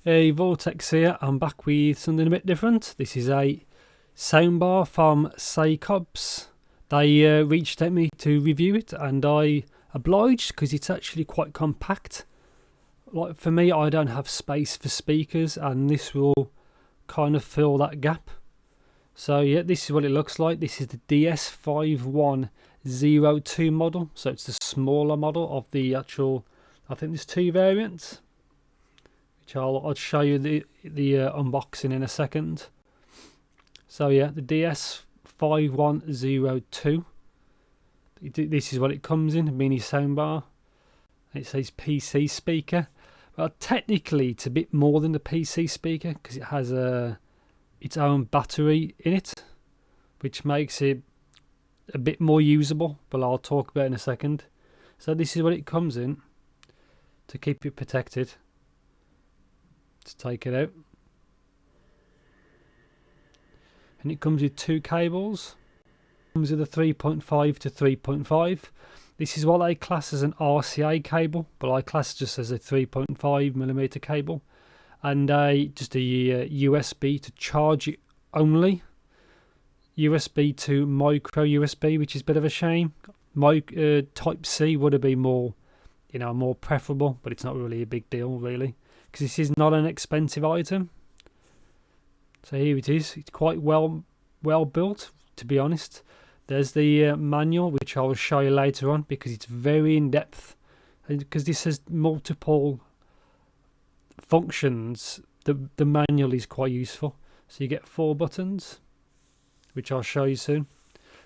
Hey, Vortex here. I'm back with something a bit different. This is a soundbar from Sakobs. They reached out me to review it, and I obliged because it's actually quite compact. Like for me, I don't have space for speakers, and this will kind of fill that gap. So yeah, this is what it looks like. This is the DS5102 model. So it's the smaller model of the actual. I think there's two variants, which I'll show you the unboxing in a second. So yeah, the DS5102. This is what it comes in, a mini soundbar. It says PC speaker. Well, technically it's a bit more than the PC speaker because it has its own battery in it, which makes it a bit more usable, but I'll talk about it in a second. So this is what it comes in to keep it protected. Let's take it out. And it comes with two cables. It comes with a 3.5 to 3.5. This is what I class as an RCA cable, but I class it just as a 3.5mm cable. And just a USB to charge it only. USB to micro USB, which is a bit of a shame. Type C would have been more, more preferable, but it's not really a big deal, really, because this is not an expensive item. So here it is. It's quite well built, to be honest. There's the manual, which I will show you later on, because it's very in depth, and because this has multiple functions. The manual is quite useful. So you get 4 buttons, which I'll show you soon.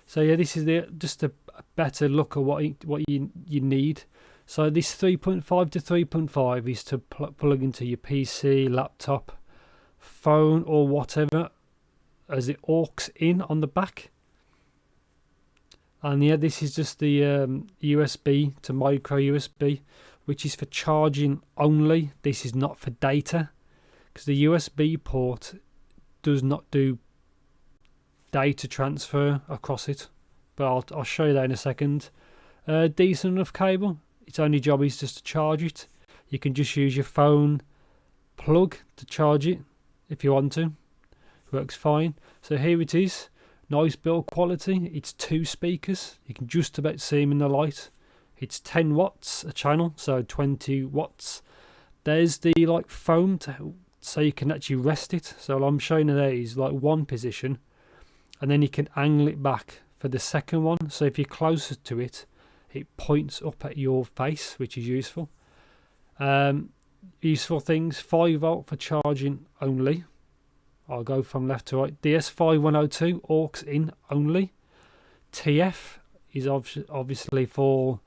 So yeah, this is just a better look at what you need. So this 3.5 to 3.5 is to plug into your PC, laptop, phone, or whatever, as it aux in on the back. And yeah, this is just the USB to micro USB, which is for charging only. This is not for data, because the USB port does not do data transfer across it, but I'll show you that in a second. Decent enough cable. Its only job is just to charge it. You can just use your phone plug to charge it if you want to. Works fine. So here it is. Nice build quality. It's 2 speakers. You can just about see them in the light. It's 10 watts a channel, so 20 watts. There's the foam so you can actually rest it. So I'm showing you there is one position, and then you can angle it back for the second one. So if you're closer to it, it points up at your face, which is useful. Useful things: 5V for charging only. I'll go from left to right. DS5102 aux in only. TF is obviously for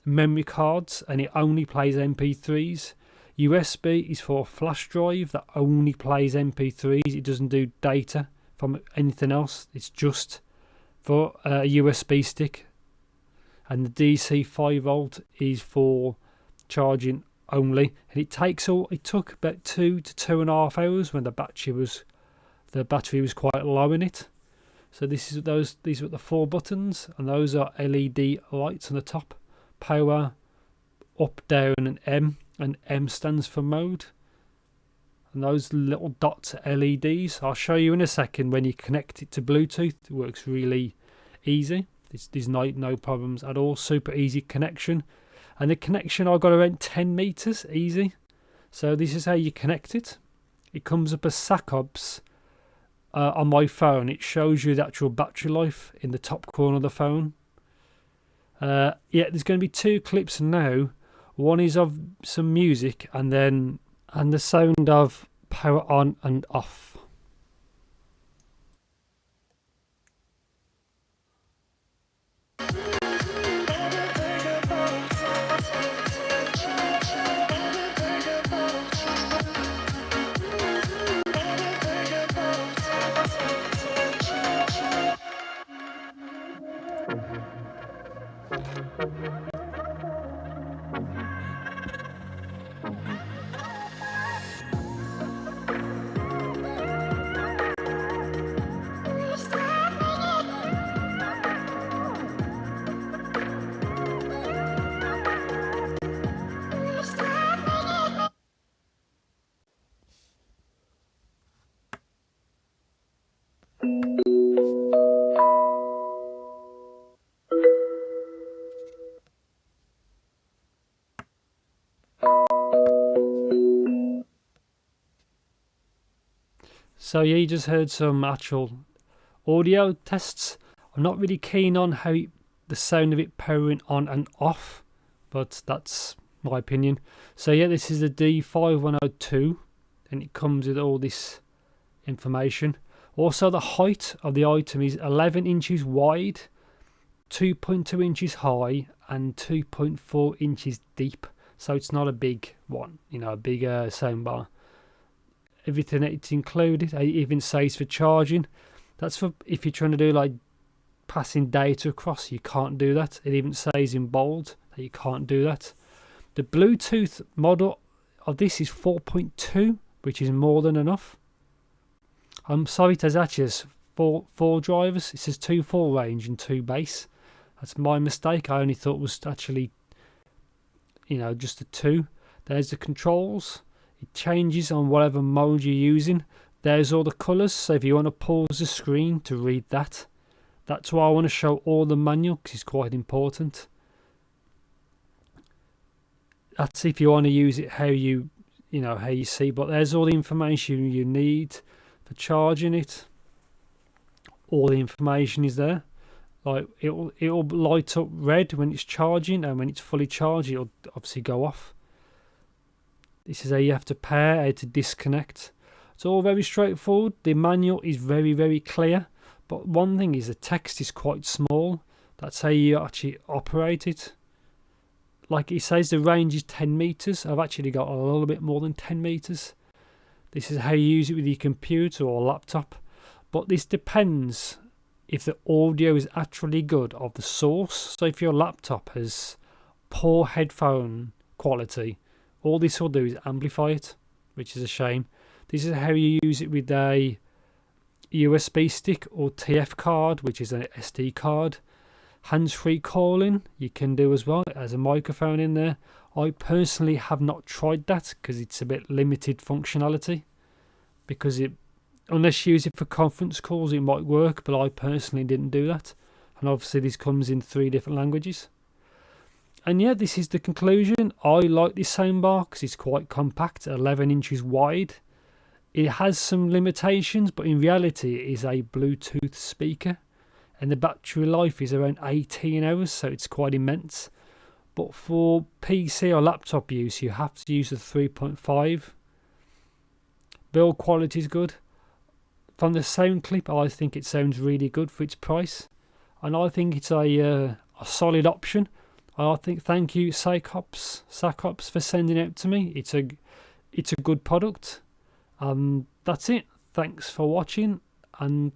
memory cards, and it only plays MP3s. USB is for a flash drive that only plays MP3s. It doesn't do data from anything else. It's just for a USB stick. And the DC 5V is for charging only. And it took about 2 to 2.5 hours when the battery was quite low in it. So these are the 4 buttons, and those are LED lights on the top. Power, up, down, and M stands for mode. And those little dots are LEDs. I'll show you in a second when you connect it to Bluetooth. It works really easy. There's no problems at all. Super easy connection. And the connection, I got around 10 meters easy. So this is how you connect it. It comes up as Sakobs. On my phone, it shows you the actual battery life in the top corner of the phone. Yeah, there's going to be 2 clips now. One is of some music, and the sound of power on and off. So yeah, you just heard some actual audio tests. I'm not really keen on how the sound of it powering on and off, but that's my opinion. So yeah, this is the D5102, and it comes with all this information. Also, the height of the item is 11 inches wide, 2.2 inches high, and 2.4 inches deep. So it's not a big one, a big soundbar. Everything that it's included, it even says for charging. That's for if you're trying to do like passing data across, you can't do that. It even says in bold that you can't do that. The Bluetooth model of this is 4.2, which is more than enough. I'm sorry, it has actually four drivers. It says 2 full range and 2 bass. That's my mistake. I only thought it was actually, just the 2. There's the controls. It changes on whatever mode you're using. There's all the colours, so if you want to pause the screen to read that, that's why I want to show all the manual, because it's quite important. That's if you want to use it how you see, but there's all the information you need for charging it. All the information is there. Like it'll light up red when it's charging, and when it's fully charged, it'll obviously go off. This is how you have to pair, how to disconnect. It's all very straightforward. The manual is very, very clear. But one thing is the text is quite small. That's how you actually operate it. Like it says the range is 10 meters. I've actually got a little bit more than 10 meters. This is how you use it with your computer or laptop. But this depends if the audio is actually good of the source. So if your laptop has poor headphone quality, all this will do is amplify it, which is a shame. This is how you use it with a USB stick or TF card, which is an SD card. Hands-free calling you can do as well. It has a microphone in there. I personally have not tried that because it's a bit limited functionality. Because unless you use it for conference calls, it might work, but I personally didn't do that. And obviously this comes in 3 different languages. And yeah, this is the conclusion. I like this soundbar because it's quite compact, 11 inches wide. It has some limitations, but in reality it is a Bluetooth speaker. And the battery life is around 18 hours, so it's quite immense. But for PC or laptop use, you have to use the 3.5. Build quality is good. From the sound clip, I think it sounds really good for its price. And I think it's a solid option. I think thank you Sakobs for sending it out to me. It's a good product. That's it. Thanks for watching, and